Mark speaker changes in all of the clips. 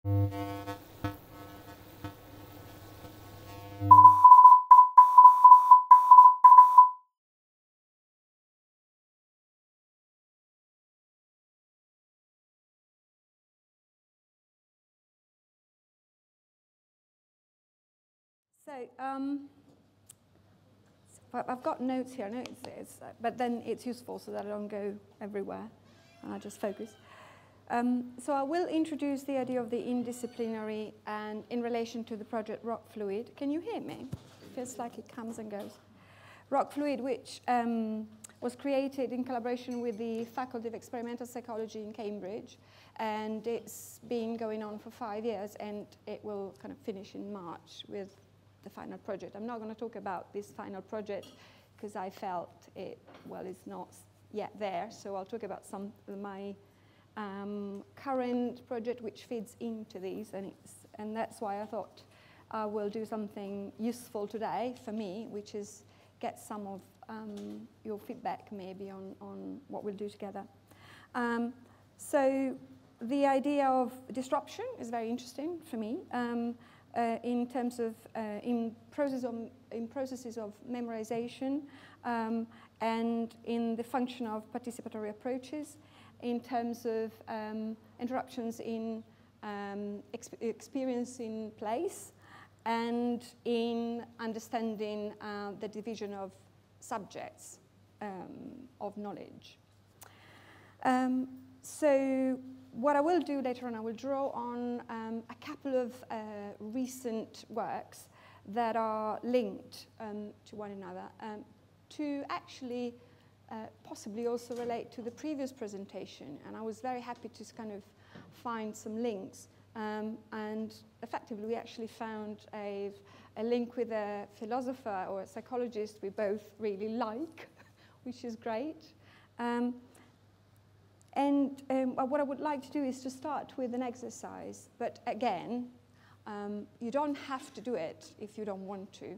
Speaker 1: So I've got notes here, but then it's useful so that I don't go everywhere and I just focus. So I will introduce the idea of the indisciplinary and in relation to the project rockfluid. Can you hear me? It feels like it comes and goes. Rockfluid, which was created in collaboration with the Faculty of Experimental Psychology in Cambridge, and it's been going on for 5 years, and it will kind of finish in March with the final project. I'm not going to talk about this final project because I felt it, well, it's not yet there, so I'll talk about some of my current project which feeds into these, and that's why I thought I will do something useful today for me, which is get some of your feedback maybe on what we'll do together. So the idea of disruption is very interesting for me in terms of in processes of memorization and in the function of participatory approaches, in terms of interruptions in experience in place, and in understanding the division of subjects of knowledge. So what I will do later on, I will draw on a couple of recent works that are linked to one another to actually possibly also relate to the previous presentation. And I was very happy to kind of find some links. And effectively, we actually found a link with a philosopher or a psychologist we both really like, which is great. What I would like to do is to start with an exercise. But again, you don't have to do it if you don't want to.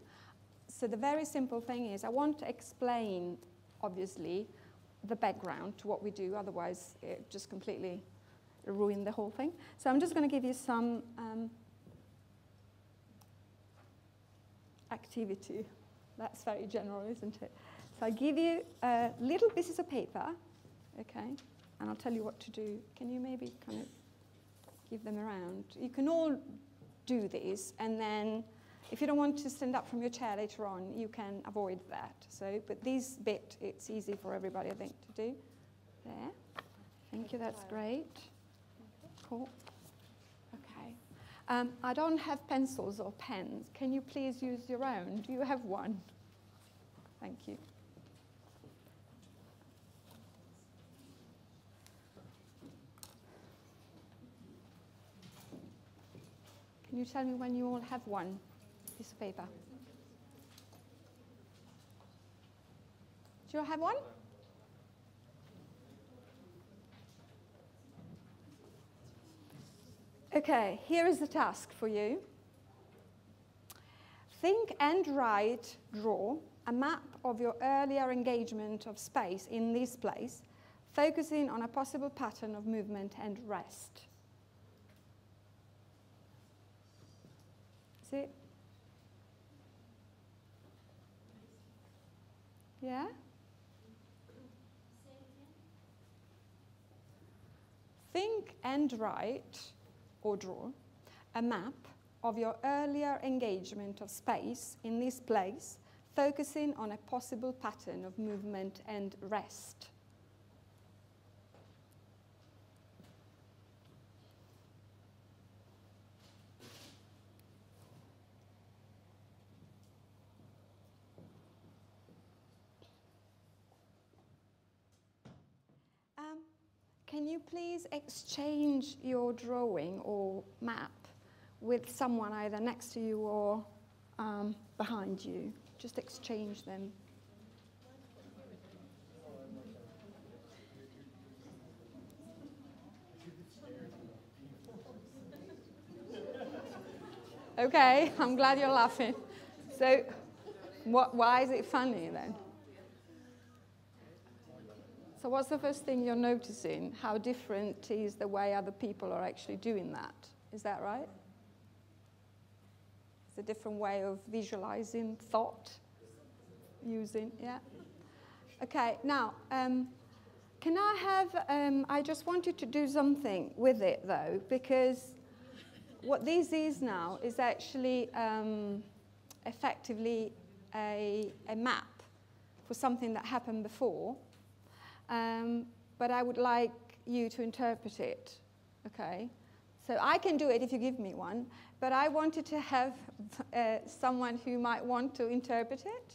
Speaker 1: So the very simple thing is I want to explain, obviously, the background to what we do. Otherwise, it just completely ruin the whole thing. So I'm just going to give you some activity. That's very general, isn't it? So I give you little pieces of paper, okay, and I'll tell you what to do. Can you maybe kind of give them around? You can all do these, and then if you don't want to stand up from your chair later on, you can avoid that. So, but this bit, it's easy for everybody, I think, to do. There. Thank you, that's great. Cool. Okay. I don't have pencils or pens. Can you please use your own? Do you have one? Thank you. Can you tell me when you all have one piece of paper? Do you all have one? Okay, here is the task for you. Think and write, draw a map of your earlier engagement of space in this place, focusing on a possible pattern of movement and rest. See? Yeah? Think and write, or draw, a map of your earlier engagement of space in this place, focusing on a possible pattern of movement and rest. Can you please exchange your drawing or map with someone either next to you or behind you? Just exchange them. Okay, I'm glad you're laughing. So, why is it funny then? So what's the first thing you're noticing? How different is the way other people are actually doing that? Is that right? It's a different way of visualizing thought, using, yeah. Okay, now, can I have, I just wanted to do something with it though, because what this is now is actually effectively a map for something that happened before, but I would like you to interpret it, okay? So I can do it if you give me one, but I wanted to have someone who might want to interpret it.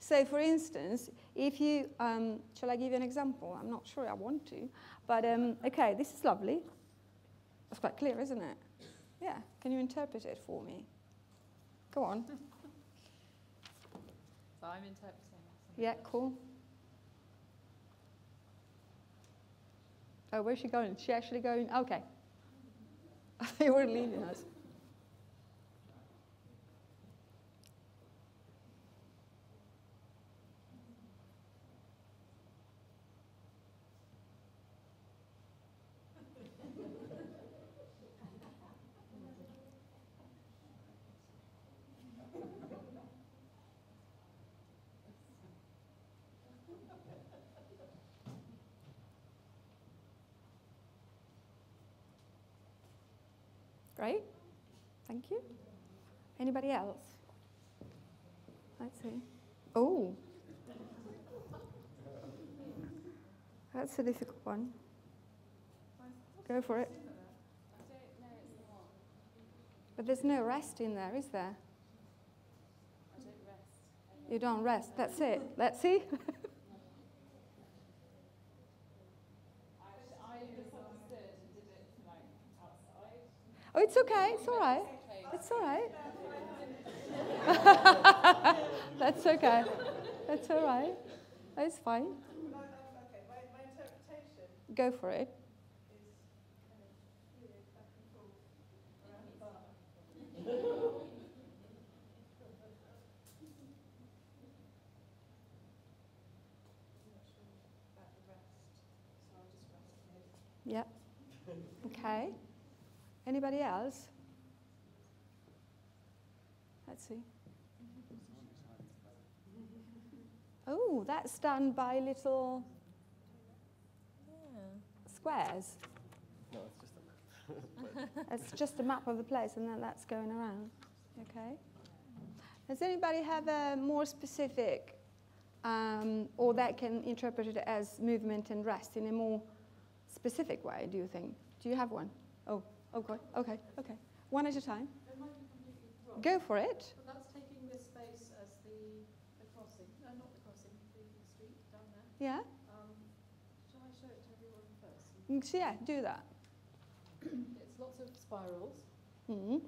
Speaker 1: So for instance, if you, shall I give you an example? I'm not sure I want to, but okay, this is lovely. That's quite clear, isn't it? Yeah, can you interpret it for me? Go on.
Speaker 2: So I'm interpreting.
Speaker 1: Yeah, cool. Oh, where's she going? Is she actually going? Okay. They were leaving us. Great. Thank you. Anybody else? Let's see. Oh. That's a difficult one. Go for it. But there's no rest in there, is there?
Speaker 2: I don't rest.
Speaker 1: You don't rest. That's it. Let's see.
Speaker 2: I misunderstood and did it like outside.
Speaker 1: Oh, it's okay. It's all right. It's all right. That's okay. That's all right. That's fine.
Speaker 3: Okay, my interpretation
Speaker 1: Go for it.
Speaker 3: is kind of fluid back and forth around the bar. I'm not sure about the rest, so I'll just rest here.
Speaker 1: Yep. Okay. Anybody else? Let's see. Oh, that's done by little squares.
Speaker 4: No, it's just a map.
Speaker 1: It's just a map of the place, and then that's going around. Okay. Does anybody have a more specific, or that can interpret it as movement and rest in a more specific way, do you think? Do you have one? Oh, okay, okay, okay. One at a time.
Speaker 5: It might be completely wrong.
Speaker 1: Go for it.
Speaker 5: But that's taking this space as the crossing. No, not the crossing, the street down there.
Speaker 1: Yeah?
Speaker 5: Shall I show it to everyone first?
Speaker 1: So yeah, do that.
Speaker 5: It's lots of spirals.
Speaker 1: Mm.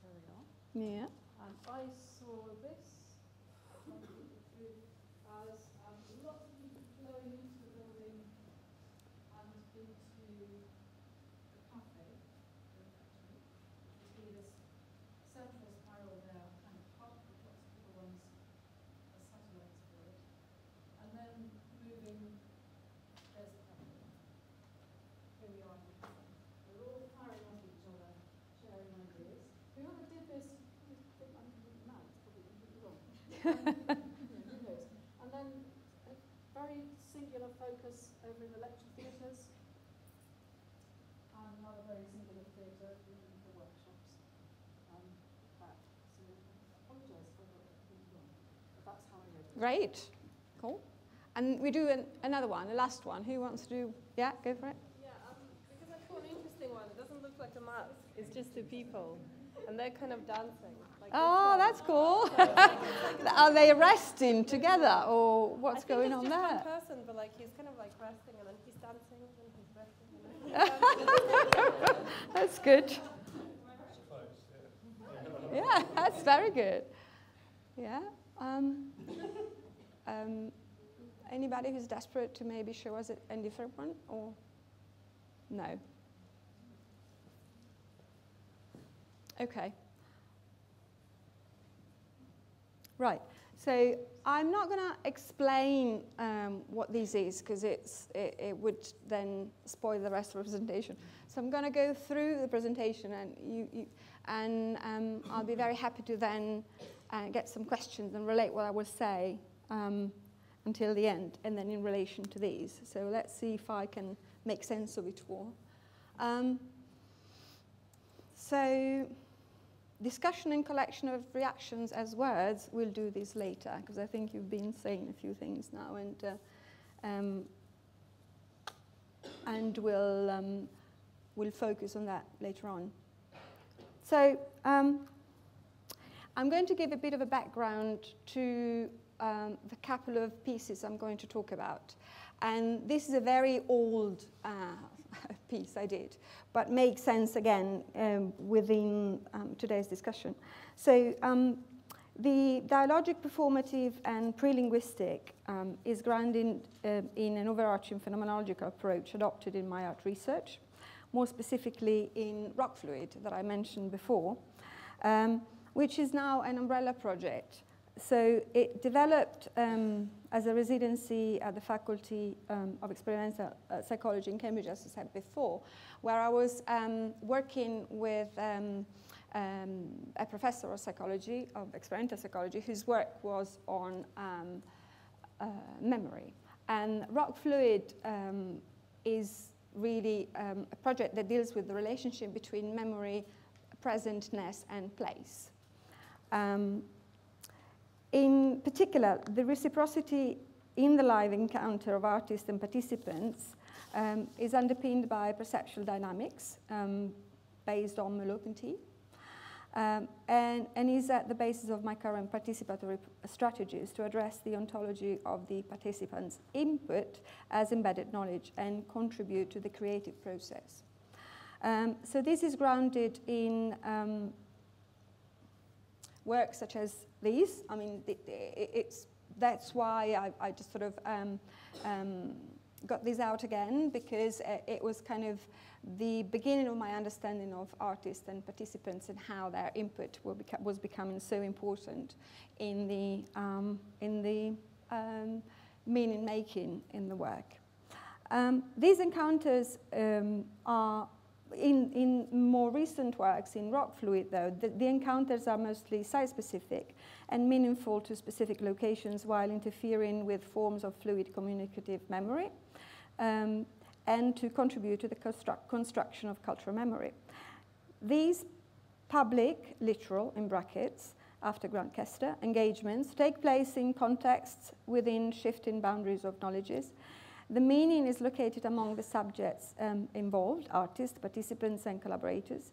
Speaker 5: There we are.
Speaker 1: Yeah.
Speaker 5: And I saw this as lots of people flowing into the building and into the cafe. Actually, you see this central spiral there, kind of hub with lots of little ones as satellites for it, and then moving. There's the cafe. Here we are. We're all firing off each other, sharing ideas. Whoever did this, I think I'm completely mad. It's probably completely wrong. Who knows? And then a very singular focus over in the lecture theatres, and another very singular theatre in the workshops. Back. So I apologise if I got it completely wrong. But that's how I read it.
Speaker 1: Great. Cool. And we do another one, a last one. Who wants to do? Yeah, go for it.
Speaker 6: Yeah, because I thought an interesting one. It doesn't look like a map. It's just two people, and they're kind of dancing. Like
Speaker 1: Oh, that's cool. Are they resting together, or what's going on
Speaker 6: I think
Speaker 1: there?
Speaker 6: it's just one person, but like he's kind of like resting, and then he's dancing, and then he's resting, and then he's dancing.
Speaker 1: That's good. Yeah, that's very good. Yeah. Anybody who's desperate to maybe show us a different one, or no? Okay. Right. So I'm not going to explain what this is, because it would then spoil the rest of the presentation. So I'm going to go through the presentation, and I'll be very happy to then get some questions and relate what I will say until the end, and then in relation to these. So let's see if I can make sense of it all. So discussion and collection of reactions as words, we'll do this later, because I think you've been saying a few things now, and we'll focus on that later on. So I'm going to give a bit of a background to the couple of pieces I'm going to talk about. And this is a very old piece I did, but makes sense again within today's discussion. So the dialogic, performative, and pre-linguistic is grounded in an overarching phenomenological approach adopted in my art research, more specifically in rockfluid that I mentioned before, which is now an umbrella project. So it developed as a residency at the Faculty of Experimental Psychology in Cambridge, as I said before, where I was working with a professor of psychology, of experimental psychology, whose work was on memory. And rockfluid is really a project that deals with the relationship between memory, presentness, and place. In particular, the reciprocity in the live encounter of artists and participants is underpinned by perceptual dynamics based on Merleau-Ponty, and is at the basis of my current participatory strategies to address the ontology of the participants' input as embedded knowledge and contribute to the creative process. So this is grounded in works such as these. I mean, that's why I just sort of got these out again, because it was kind of the beginning of my understanding of artists and participants and how their input was becoming so important in the meaning making in the work. These encounters are in more recent works in rockfluid, though, the encounters are mostly site-specific and meaningful to specific locations while interfering with forms of fluid communicative memory and to contribute to the construction of cultural memory. These public, literal, in brackets, after Grant Kester, engagements take place in contexts within shifting boundaries of knowledges. The meaning is located among the subjects involved, artists, participants, and collaborators.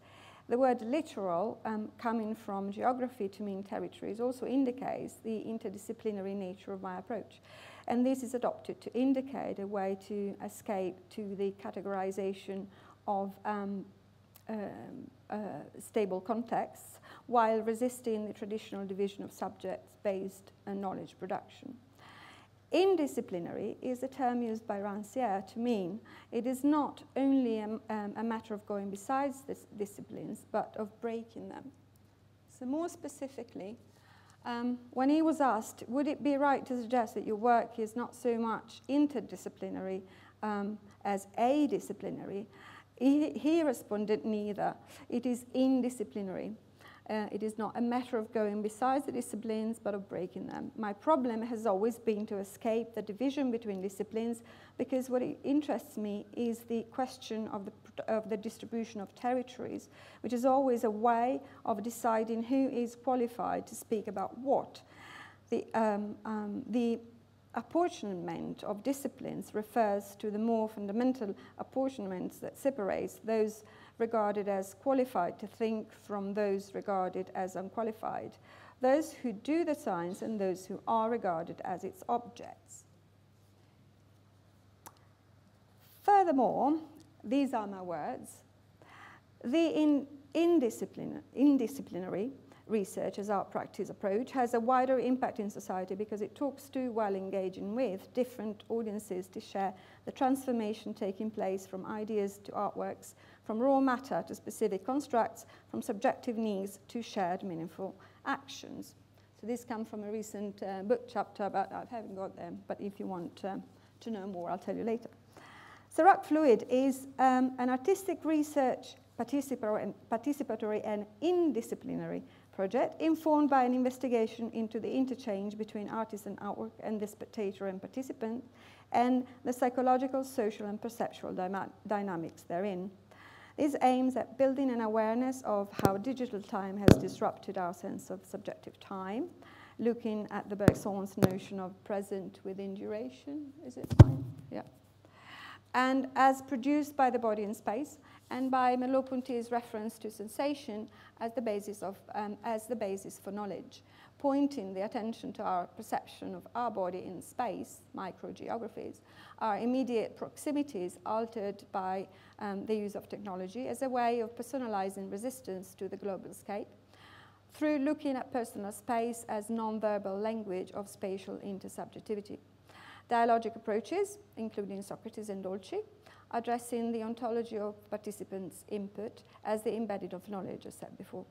Speaker 1: The word literal, coming from geography to mean territories, also indicates the interdisciplinary nature of my approach. And this is adopted to indicate a way to escape to the categorization of stable contexts while resisting the traditional division of subjects-based knowledge production. Indisciplinary is a term used by Rancière to mean it is not only a matter of going besides these disciplines, but of breaking them. So more specifically, when he was asked, would it be right to suggest that your work is not so much interdisciplinary as adisciplinary, he responded, neither. It is indisciplinary. It is not a matter of going besides the disciplines, but of breaking them. My problem has always been to escape the division between disciplines, because what interests me is the question of the distribution of territories, which is always a way of deciding who is qualified to speak about what. The apportionment of disciplines refers to the more fundamental apportionments that separates those regarded as qualified to think from those regarded as unqualified, those who do the science and those who are regarded as its objects. Furthermore, these are my words, the indisciplinary research as art practice approach has a wider impact in society because it talks to, while engaging with, different audiences to share the transformation taking place from ideas to artworks, from raw matter to specific constructs, from subjective needs to shared meaningful actions. So this comes from a recent book chapter, but I haven't got them, but if you want to know more, I'll tell you later. So rockfluid is an artistic research, participatory and indisciplinary project informed by an investigation into the interchange between artist and artwork and the spectator and participant and the psychological, social and perceptual dynamics therein. This aims at building an awareness of how digital time has disrupted our sense of subjective time, looking at the Bergson's notion of present within duration. Is it fine? Yeah. And as produced by the body in space, and by Merleau-Ponty's reference to sensation as the basis for knowledge, pointing the attention to our perception of our body in space, microgeographies, our immediate proximities altered by the use of technology as a way of personalizing resistance to the global scape, through looking at personal space as non-verbal language of spatial intersubjectivity. Dialogic approaches, including Socrates and Dolci, addressing the ontology of participants' input as the embedded of knowledge, as said before.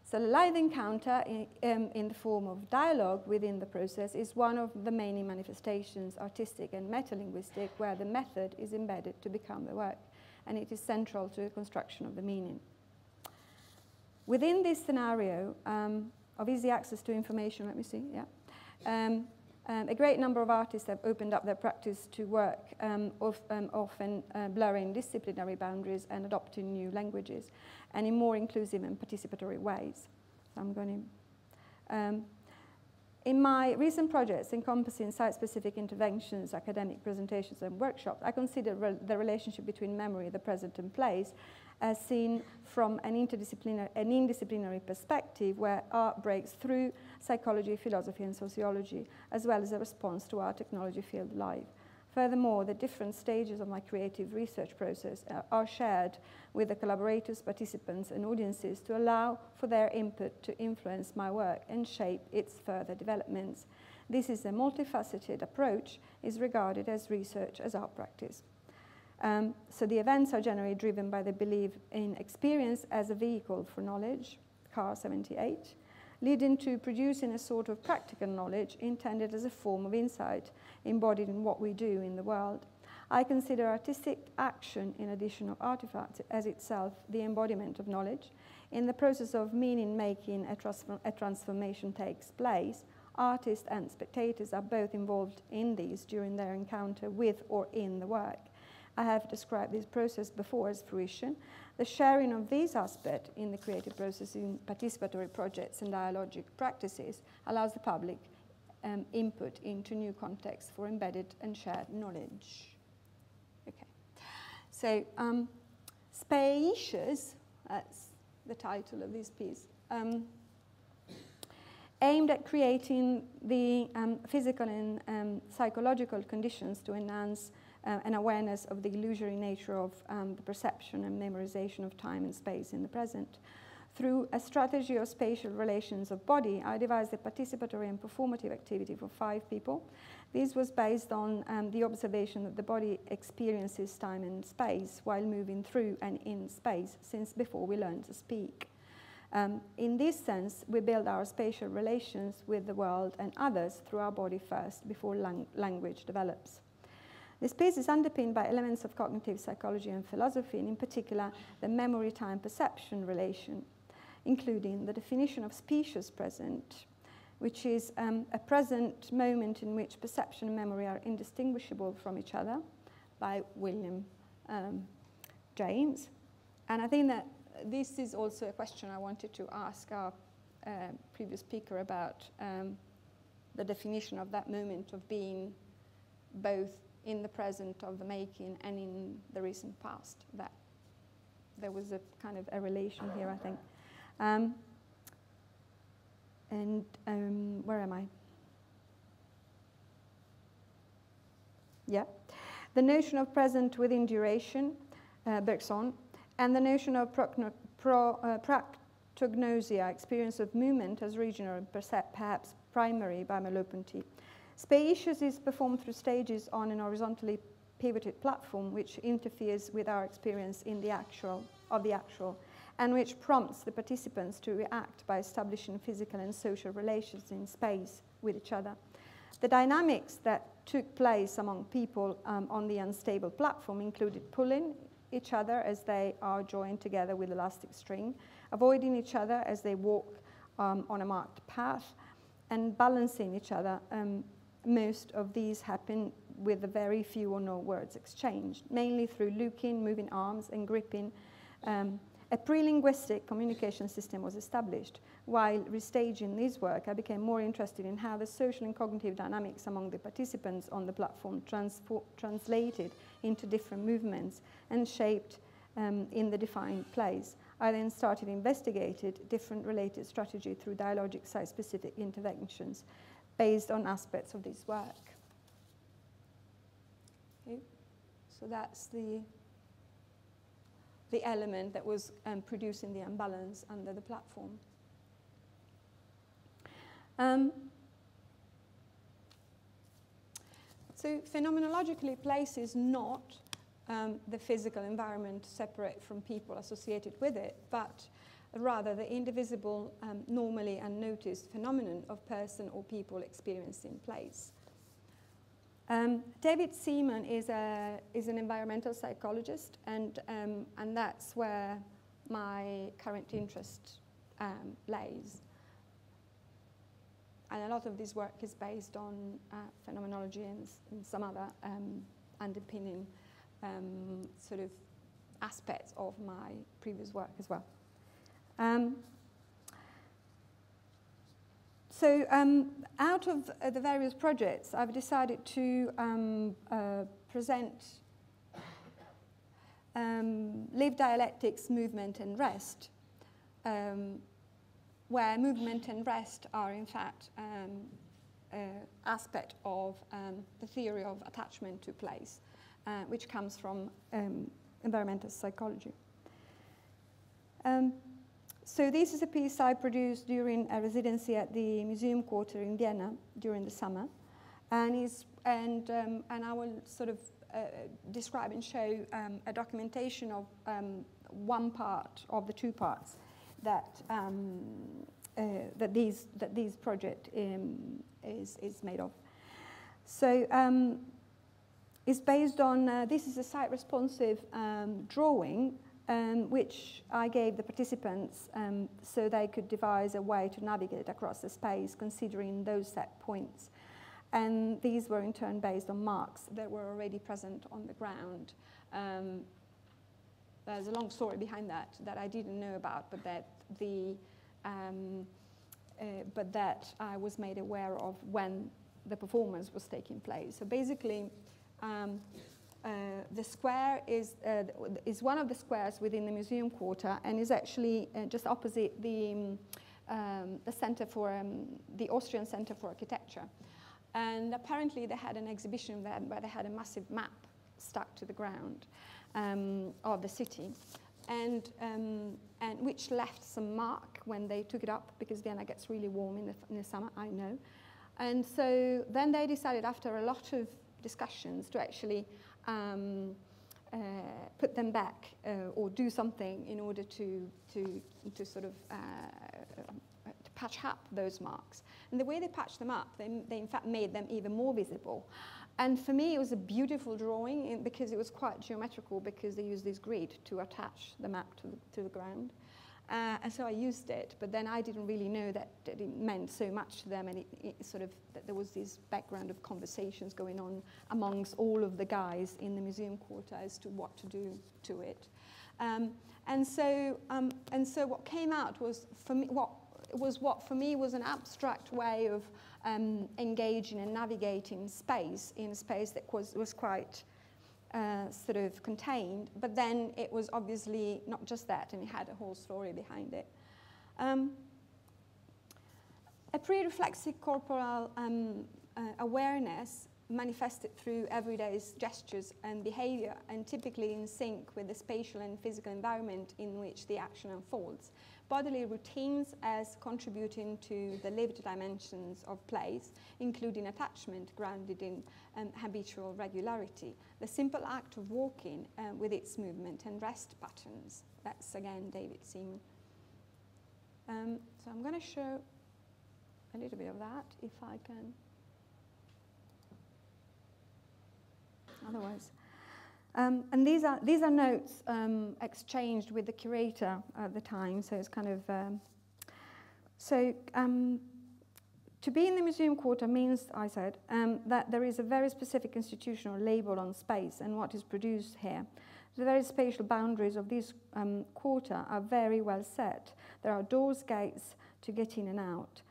Speaker 1: So live encounter in the form of dialogue within the process is one of the many manifestations, artistic and metalinguistic, where the method is embedded to become the work, and it is central to the construction of the meaning. Within this scenario of easy access to information, let me see, yeah. A great number of artists have opened up their practice to work, often blurring disciplinary boundaries and adopting new languages, and in more inclusive and participatory ways. So I'm going to... in my recent projects encompassing site-specific interventions, academic presentations, and workshops, I consider the relationship between memory, the present, and place as seen from an interdisciplinary perspective where art breaks through psychology, philosophy, and sociology, as well as a response to our technology field life. Furthermore, the different stages of my creative research process are shared with the collaborators, participants, and audiences to allow for their input to influence my work and shape its further developments. This is a multifaceted approach, is regarded as research as art practice. So the events are generally driven by the belief in experience as a vehicle for knowledge, Car 78, leading to producing a sort of practical knowledge intended as a form of insight embodied in what we do in the world. I consider artistic action in addition of artifacts as itself the embodiment of knowledge. In the process of meaning-making, a transformation takes place. Artists and spectators are both involved in these during their encounter with or in the work. I have described this process before as fruition. The sharing of these aspects in the creative process in participatory projects and dialogic practices allows the public input into new contexts for embedded and shared knowledge. Okay, so Spacious, that's the title of this piece, aimed at creating the physical and psychological conditions to enhance an awareness of the illusory nature of the perception and memorization of time and space in the present. Through a strategy of spatial relations of body, I devised a participatory and performative activity for 5 people. This was based on the observation that the body experiences time and space while moving through and in space since before we learn to speak. In this sense, we build our spatial relations with the world and others through our body first before language develops. This piece is underpinned by elements of cognitive psychology and philosophy, and in particular, the memory-time-perception relation, including the definition of specious present, which is a present moment in which perception and memory are indistinguishable from each other, by William James. And I think that this is also a question I wanted to ask our previous speaker about the definition of that moment of being both in the present of the making and in the recent past, that there was a kind of a relation here, I think. Where am I? Yeah. The notion of present within duration, Bergson, and the notion of practognosia, experience of movement as regional and perhaps primary, by Merleau-Ponty. Spacious is performed through stages on an horizontally pivoted platform which interferes with our experience in the actual, and which prompts the participants to react by establishing physical and social relations in space with each other. The dynamics that took place among people on the unstable platform included pulling each other as they are joined together with elastic string, avoiding each other as they walk on a marked path, and balancing each other. Most of these happen with a very few or no words exchanged, mainly through looking, moving arms, and gripping. A pre-linguistic communication system was established. While restaging this work, I became more interested in how the social and cognitive dynamics among the participants on the platform translated into different movements and shaped in the defined place. I then started investigating different related strategy through dialogic site-specific interventions based on aspects of this work. Okay. So that's the element that was producing the imbalance under the platform. So phenomenologically, place is not the physical environment separate from people associated with it, but rather the indivisible, normally unnoticed phenomenon of person or people experiencing place. David Seaman is an environmental psychologist, and that's where my current interest lays. And a lot of this work is based on phenomenology and some other underpinning sort of aspects of my previous work as well. So out of the various projects, I've decided to present Lived Dialectics, Movement and Rest, where movement and rest are in fact aspect of the theory of attachment to place, which comes from environmental psychology. So this is a piece I produced during a residency at the Museum Quarter in Vienna during the summer, and I will sort of describe and show a documentation of one part of the two parts that that this project is made of. So it's based on this is a site-responsive drawing. Which I gave the participants so they could devise a way to navigate across the space considering those set points. And these were in turn based on marks that were already present on the ground. There's a long story behind that I didn't know about, but that I was made aware of when the performance was taking place. So basically, the square is one of the squares within the Museum Quarter and is actually just opposite the center for the Austrian Center for Architecture. And apparently they had an exhibition there where they had a massive map stuck to the ground of the city, and which left some mark when they took it up, because Vienna gets really warm in the summer, I know. And so then they decided, after a lot of discussions, to actually put them back or do something in order to sort of to patch up those marks. And the way they patched them up, they in fact made them even more visible. And for me, it was a beautiful drawing because it was quite geometrical, because they used this grid to attach the map to the ground. And so I used it, but then I didn't really know that it meant so much to them, and it sort of, that there was this background of conversations going on amongst all of the guys in the Museum Quarter as to what to do to it. And so what came out was, for me, what for me was an abstract way of engaging and navigating space, in a space that was quite sort of contained, but then it was obviously not just that, and it had a whole story behind it. A pre-reflexive corporal awareness manifested through everyday gestures and behavior, and typically in sync with the spatial and physical environment in which the action unfolds. Bodily routines as contributing to the lived dimensions of place, including attachment grounded in habitual regularity. The simple act of walking with its movement and rest patterns. That's again David Seaman. So I'm going to show a little bit of that, if I can. otherwise. And these are notes exchanged with the curator at the time, so it's kind of... to be in the museum quarter means, I said, that there is a very specific institutional label on space and what is produced here. The very spatial boundaries of this quarter are very well set. There are doors, gates to get in and out.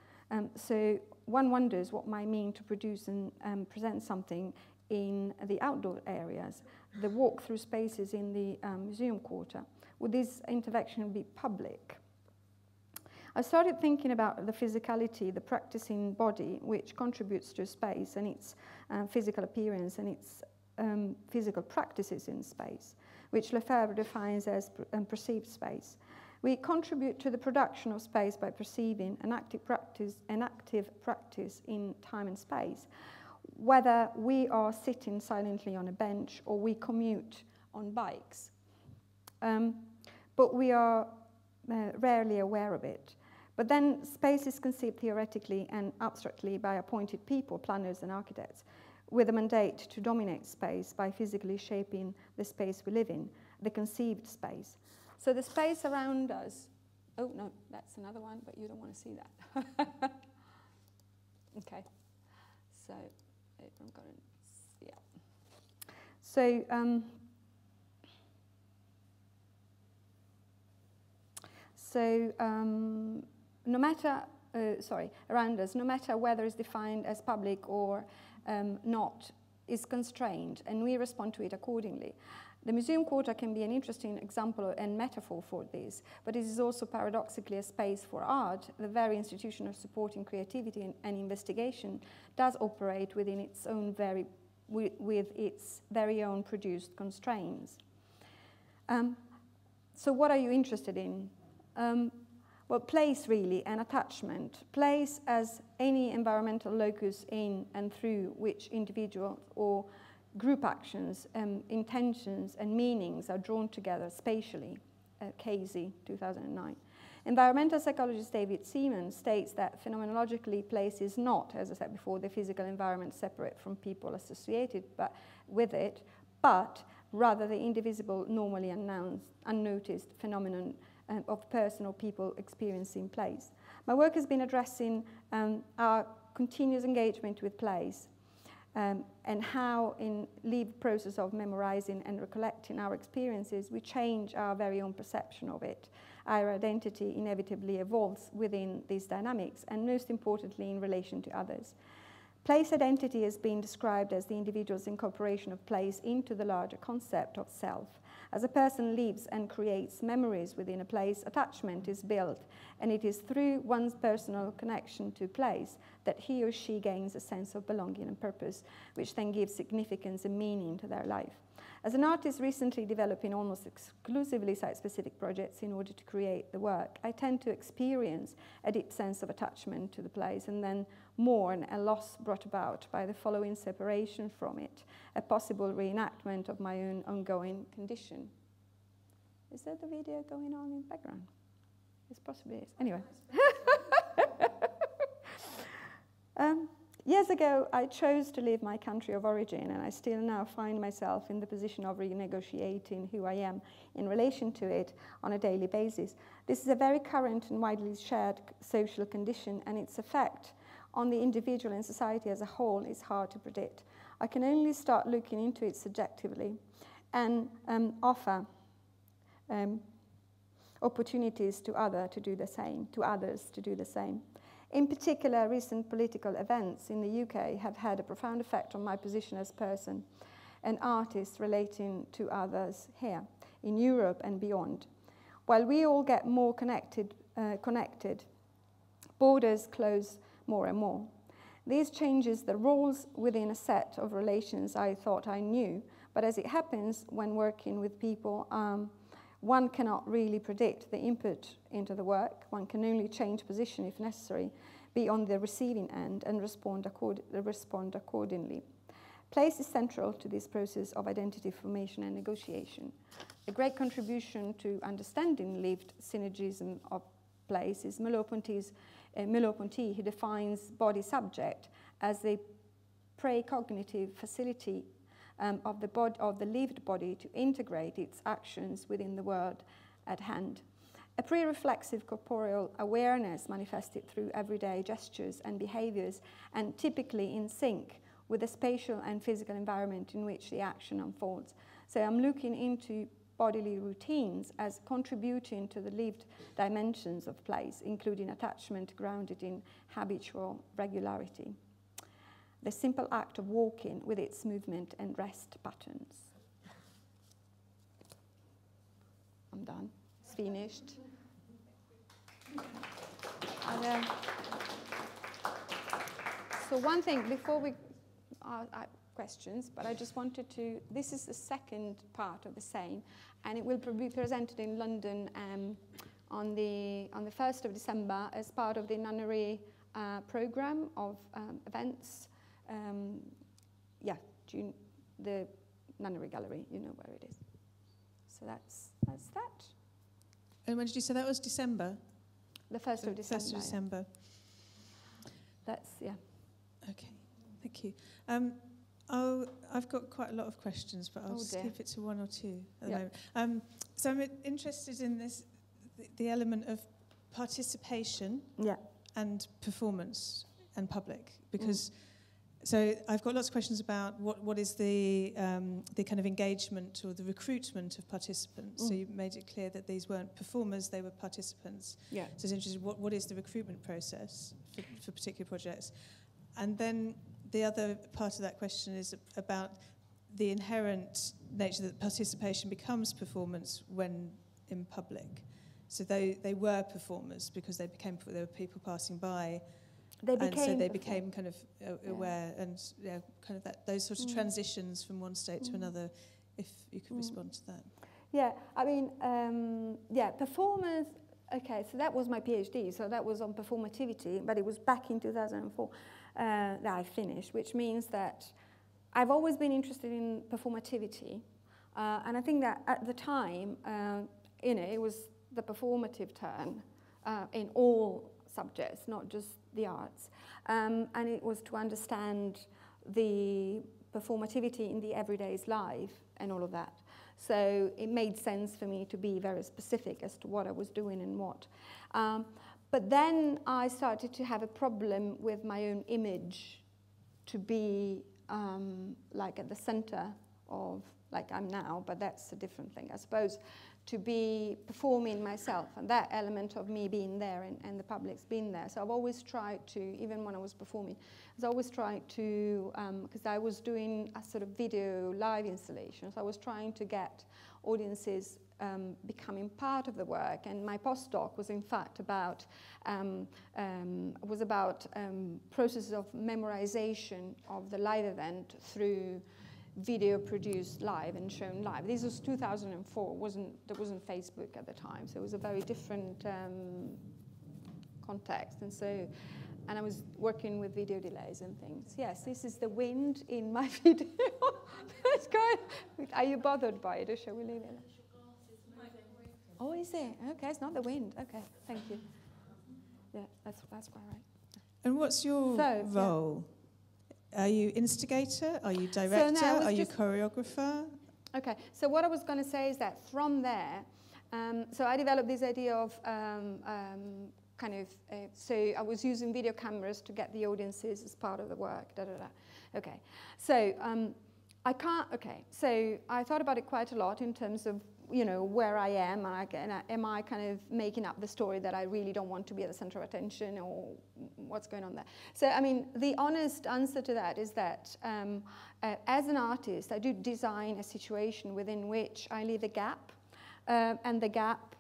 Speaker 1: So one wonders what might mean to produce and present something in the outdoor areas, the walk-through spaces in the museum quarter. Would this intervention be public? I started thinking about the physicality, the practicing body, which contributes to space and its physical appearance and its physical practices in space, which Lefebvre defines as perceived space. We contribute to the production of space by perceiving an active practice in time and space, whether we are sitting silently on a bench or we commute on bikes. But we are rarely aware of it. But then space is conceived theoretically and abstractly by appointed people, planners and architects, with a mandate to dominate space by physically shaping the space we live in, the conceived space. So the space around us, oh no, that's another one, but you don't want to see that. Okay, so I'm going to, yeah. No matter, around us, no matter whether it's defined as public or not, is constrained, and we respond to it accordingly. The museum quarter can be an interesting example and metaphor for this, but it is also paradoxically a space for art. The very institution of supporting creativity and investigation does operate within its own with its very own produced constraints. So what are you interested in? Well, place really, and attachment. Place as any environmental locus in and through which individual or group actions, intentions and meanings are drawn together spatially, Casey, 2009. Environmental psychologist David Seaman states that phenomenologically place is not, as I said before, the physical environment separate from people associated with it, but rather the indivisible, normally unnoticed phenomenon of person or people experiencing place. My work has been addressing our continuous engagement with place and how in the process of memorizing and recollecting our experiences, we change our very own perception of it. Our identity inevitably evolves within these dynamics and most importantly in relation to others. Place identity has been described as the individual's incorporation of place into the larger concept of self. As a person lives and creates memories within a place, attachment is built, and it is through one's personal connection to place that he or she gains a sense of belonging and purpose, which then gives significance and meaning to their life. As an artist recently developing almost exclusively site-specific projects in order to create the work, I tend to experience a deep sense of attachment to the place and then mourn a loss brought about by the following separation from it, a possible reenactment of my own ongoing condition. Is that the video going on in the background? It possibly is. Anyway. Years ago, I chose to leave my country of origin, and I still now find myself in the position of renegotiating who I am in relation to it on a daily basis. This is a very current and widely shared social condition, and its effect on the individual and society as a whole is hard to predict. I can only start looking into it subjectively and offer opportunities to others to do the same. In particular, recent political events in the UK have had a profound effect on my position as person and artist relating to others here, in Europe and beyond. While we all get more connected, borders close more and more. These changes the roles within a set of relations I thought I knew, but as it happens when working with people, one cannot really predict the input into the work. One can only change position if necessary, be on the receiving end and respond accordingly. Place is central to this process of identity formation and negotiation. A great contribution to understanding lived synergism of place is Merleau-Ponty, who defines body subject as a precognitive facility of the lived body to integrate its actions within the world at hand. A pre-reflexive corporeal awareness manifested through everyday gestures and behaviors, and typically in sync with the spatial and physical environment in which the action unfolds. So I'm looking into bodily routines as contributing to the lived dimensions of place, including attachment grounded in habitual regularity. The simple act of walking with its movement and rest patterns. I'm done. It's finished. So one thing before we questions, but I just wanted to, this is the second part of the same, and it will be presented in London on the 1st of December as part of the nunnery program of events. June, the nunnery gallery, you know where it is. So that's that.
Speaker 7: And when did you say that was December?
Speaker 1: The 1st of December.
Speaker 7: 1st of December.
Speaker 1: That's, yeah.
Speaker 7: Okay, thank you. I've got quite a lot of questions, but I'll just keep it to one or two at the moment. So I'm interested in this, the element of participation and performance and public, because so I've got lots of questions about what is the kind of engagement or the recruitment of participants. So you made it clear that these weren't performers, they were participants.
Speaker 1: Yeah.
Speaker 7: So it's interesting, what is the recruitment process for particular projects? And then the other part of that question is about the inherent nature that participation becomes performance when in public. So they were performers because there were people passing by. They became kind of aware and kind of those sorts of transitions from one state to another. If you could respond to that.
Speaker 1: Yeah, I mean, performers. Okay, so that was my PhD. So that was on performativity, but it was back in 2004 that I finished, which means that I've always been interested in performativity, and I think that at the time, it was the performative turn in all subjects, not just the arts, and it was to understand the performativity in the everyday's life and all of that. So it made sense for me to be very specific as to what I was doing and what. But then I started to have a problem with my own image to be like at the center of, like I'm now, but that's a different thing, I suppose, to be performing myself and that element of me being there and the public's being there. So I've always tried to, even when I was performing, I always tried to, because I was doing a sort of video live installation, so I was trying to get audiences becoming part of the work. And my postdoc was in fact about processes of memorization of the live event through video produced live and shown live. This was 2004. There wasn't Facebook at the time, so it was a very different context. And I was working with video delays and things. Yes, this is the wind in my video. That's good. Are you bothered by it, or shall we leave it? Oh, is it? Okay, it's not the wind. Okay, thank you. Yeah, that's quite right.
Speaker 7: And what's your role? Yeah. Are you instigator? Are you director? Are you choreographer?
Speaker 1: Okay, so what I was going to say is that from there, so I developed this idea of so I was using video cameras to get the audiences as part of the work, Okay, so so I thought about it quite a lot in terms of, where I am, and am I kind of making up the story that I really don't want to be at the center of attention, or what's going on there? So, I mean, the honest answer to that is that as an artist, I do design a situation within which I leave a gap, and the gap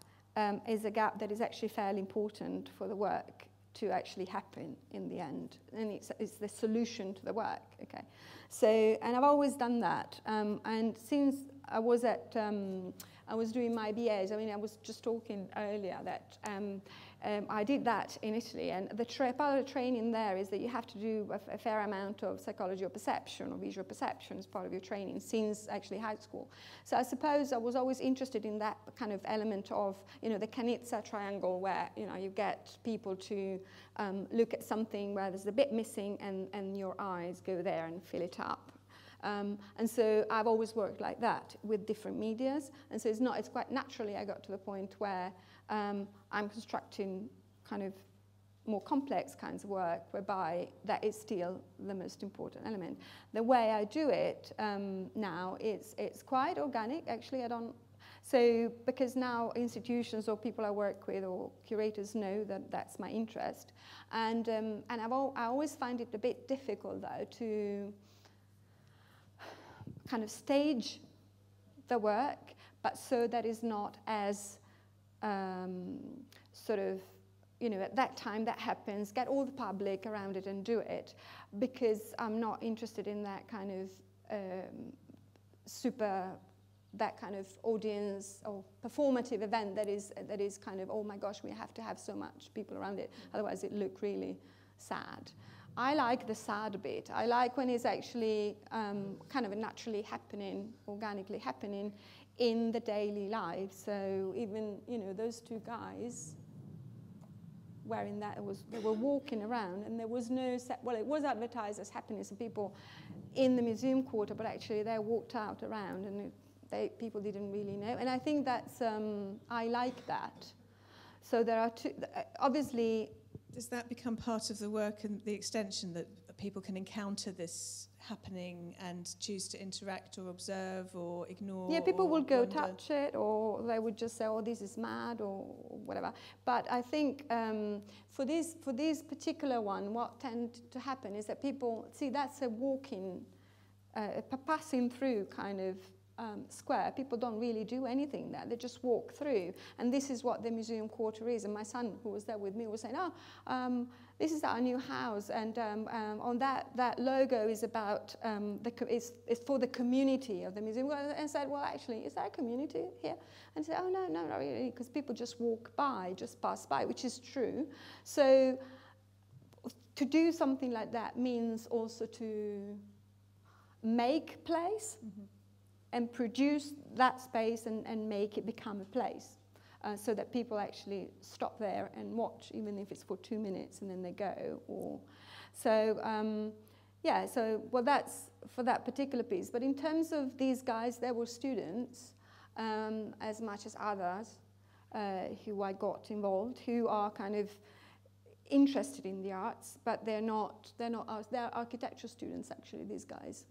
Speaker 1: is a gap that is actually fairly important for the work to actually happen in the end, and it's the solution to the work. Okay, so, and I've always done that, and since I was I was doing my BAs. I mean, I was just talking earlier that I did that in Italy, and part of the training there is that you have to do a fair amount of psychology or perception or visual perception as part of your training since actually high school. So I suppose I was always interested in that kind of element of, the Canizza triangle, where, you get people to look at something where there's a bit missing and your eyes go there and fill it up. And so I've always worked like that with different medias. And so it's quite naturally I got to the point where I'm constructing kind of more complex kinds of work whereby that is still the most important element. The way I do it now, it's quite organic. Actually, so because now institutions or people I work with or curators know that that's my interest. And I always find it a bit difficult, though, to kind of stage the work, but so that is not as sort of, at that time that happens, get all the public around it and do it, because I'm not interested in that kind of that kind of audience or performative event that is kind of, oh my gosh, we have to have so much people around it, otherwise it look really sad. I like the sad bit. I like when it's actually kind of naturally happening, organically happening in the daily life. So even, those two guys wearing that, they were walking around, and there was no it was advertised as happiness and people in the museum quarter, but actually they walked out around and people didn't really know. And I think that's, I like that. So there are two, obviously.
Speaker 7: Does that become part of the work and the extension, that people can encounter this happening and choose to interact or observe or ignore?
Speaker 1: Yeah, people will go touch it, or they would just say, oh, this is mad, or whatever. But I think for this particular one, what tends to happen is that people, see, that's a walking, passing through kind of square. People don't really do anything there. They just walk through. And this is what the museum quarter is. And my son, who was there with me, was saying, this is our new house. And on that logo is about, it's for the community of the museum. And I said, well, actually, is there a community here? And I said, oh, no, not really, because people just walk by, just pass by, which is true. So to do something like that means also to make place, and produce that space and make it become a place, so that people actually stop there and watch, even if it's for 2 minutes and then they go. Well, that's for that particular piece. But in terms of these guys, they were students as much as others who I got involved, who are kind of interested in the arts, but they're architecture students, actually, these guys.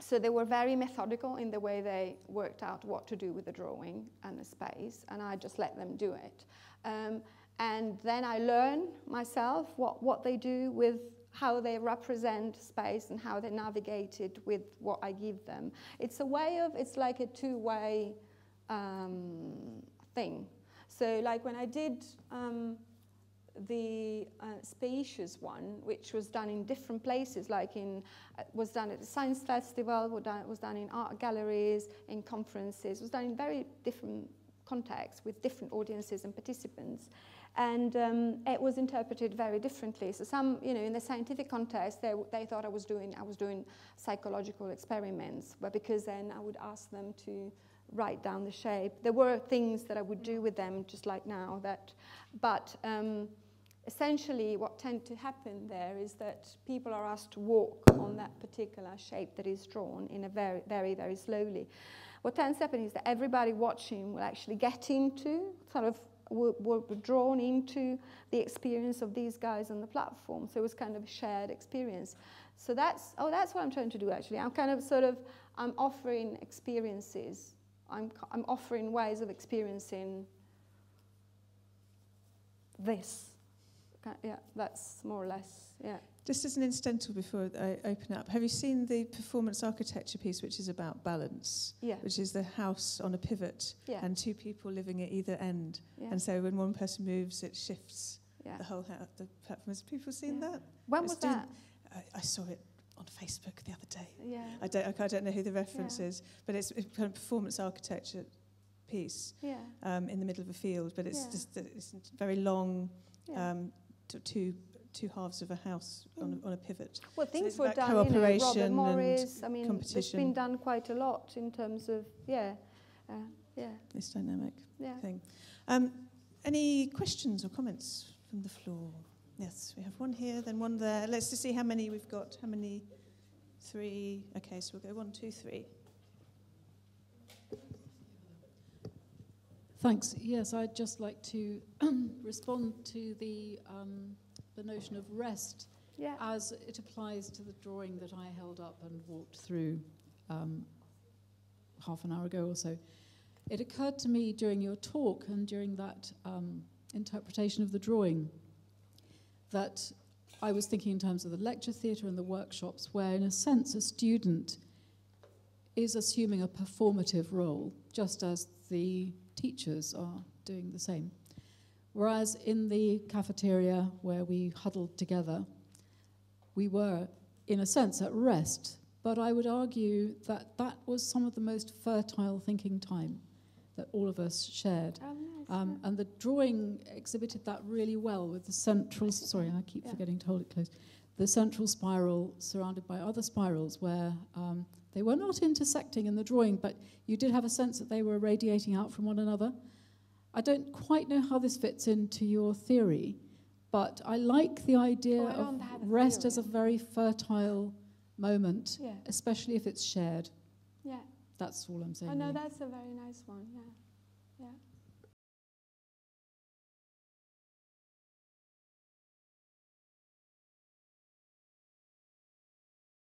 Speaker 1: So they were very methodical in the way they worked out what to do with the drawing and the space, and I just let them do it. And then I learn myself what they do with how they represent space and how they navigate it with what I give them. It's like a two-way thing. So like when I did the spacious one, which was done in different places, like was done at the Science Festival, was done in art galleries, in conferences, was done in very different contexts with different audiences and participants. And it was interpreted very differently. So some, in the scientific context, they thought I was doing psychological experiments, but because then I would ask them to write down the shape. There were things that I would do with them, just like now, but essentially what tends to happen there is that people are asked to walk on that particular shape that is drawn in a very, very, very slowly. What tends to happen is that everybody watching will actually get into, were drawn into the experience of these guys on the platform. So it was kind of a shared experience. So that's what I'm trying to do, actually. I'm kind of I'm offering experiences. I'm offering ways of experiencing this. Yeah, that's more or less, yeah.
Speaker 7: Just as an incidental before I open up, have you seen the performance architecture piece, which is about balance? Yeah. Which is the house on a pivot, and two people living at either end. Yeah. And so when one person moves, it shifts the whole house, the platform. Has people seen that?
Speaker 1: When was that?
Speaker 7: I saw it on Facebook the other day.
Speaker 1: Yeah.
Speaker 7: I don't know who the reference is, but it's a kind of performance architecture piece in the middle of a field, but it's it's very long, two halves of a house on a pivot.
Speaker 1: Well, things were done, Robert Morris, it's been done quite a lot in terms of,
Speaker 7: this dynamic thing. Any questions or comments from the floor? Yes, we have one here, then one there. Let's just see how many we've got. How many 3. Okay, so we'll go 1, 2, 3.
Speaker 8: Thanks. Yes, I'd just like to respond to the notion of rest as it applies to the drawing that I held up and walked through half an hour ago or so. It occurred to me during your talk and during that interpretation of the drawing that I was thinking in terms of the lecture theatre and the workshops where, in a sense, a student is assuming a performative role, just as the teachers are doing the same. Whereas in the cafeteria where we huddled together, we were, in a sense, at rest. But I would argue that that was some of the most fertile thinking time that all of us shared.
Speaker 1: Oh, nice.
Speaker 8: And the drawing exhibited that really well with the central, sorry, I keep forgetting to hold it close, the central spiral surrounded by other spirals where they were not intersecting in the drawing, but you did have a sense that they were radiating out from one another. I don't quite know how this fits into your theory, but I like the idea of rest as a very fertile moment, especially if it's shared.
Speaker 1: Yeah.
Speaker 8: That's all I'm saying.
Speaker 1: Oh, no, that's a very nice one, yeah.